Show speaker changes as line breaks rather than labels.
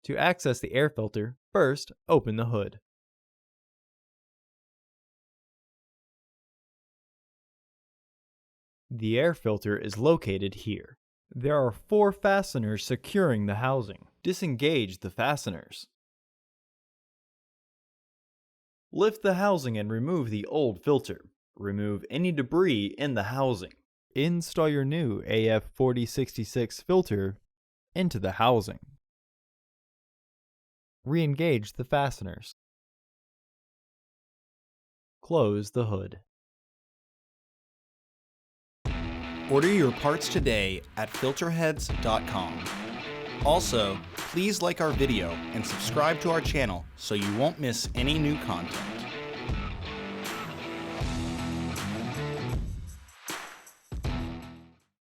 To access the air filter, first open the hood. The air filter is located here. There are 4 fasteners securing the housing. Disengage the fasteners. Lift the housing and remove the old filter. Remove any debris in the housing. Install your new AF4066 filter into the housing. Re-engage the fasteners. Close the hood.
Order your parts today at filterheads.com. Also, please like our video and subscribe to our channel so you won't miss any new content.